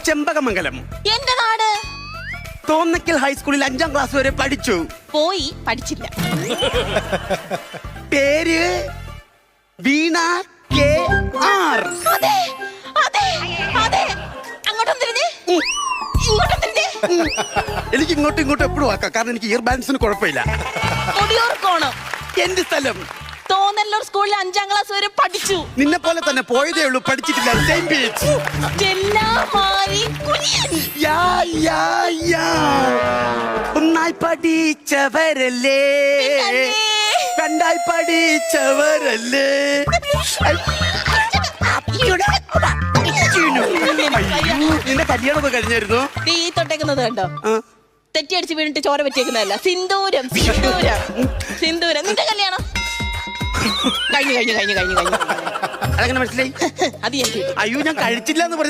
ചെമ്പകമംഗലം. എന്റെ നാട് തോന്നക്കൽ ഹൈസ്കൂളിൽ 5ാം ക്ലാസ് വരെ പഠിച്ചു. പോയി പഠിച്ചില്ല. പേര് വീണ KR. അതെ അതെ അതെ. അങ്ങോട്ടും തിരിഞ്ഞ് ഇങ്ങോട്ടും തിരിഞ്ഞ്. എനിക്ക് ഇങ്ങോട്ടും ഇങ്ങോട്ടും എപ്പോഴും ആക്കാം, കാരണം എനിക്ക് ഇയർ ബാലൻസിന് കുഴപ്പമില്ല. മുടിയൂർക്കോണം. എന്റെ സ്ഥലം തോന്നല്ലൂർ സ്കൂളിൽ 5ാം ക്ലാസ് വരെ പഠിച്ചു. നിന്നെ പോലെ തന്നെ പോയതേ ഉള്ളൂ, പഠിച്ചിട്ടില്ല. Same beach. ചെല്ലാമാരി കുഞ്ഞൻ. Yeah yeah yeah. ഒന്നായി പഠിച്ചവരല്ലേ, രണ്ടായി പഠിച്ചവരല്ലേ. നിന്റെ കല്യാണമൊക്കെ കഴിഞ്ഞായിരുന്നു? ഈ തൊട്ടേക്കുന്നത് കണ്ടോ? തെറ്റിയടിച്ച് വീണിട്ട് ചോര പറ്റിയേക്കുന്നതല്ല, സിന്ദൂരം സിന്ദൂരം സിന്ദൂരം. നിന്റെ കല്യാണം കഴിഞ്ഞു കഴിഞ്ഞു കഴിഞ്ഞു കഴിഞ്ഞു കഴിഞ്ഞു. അതെങ്ങനെ മനസ്സിലായി? അത് ഞാൻ അയ്യോ, ഞാൻ കഴിച്ചില്ല എന്ന് പറഞ്ഞു.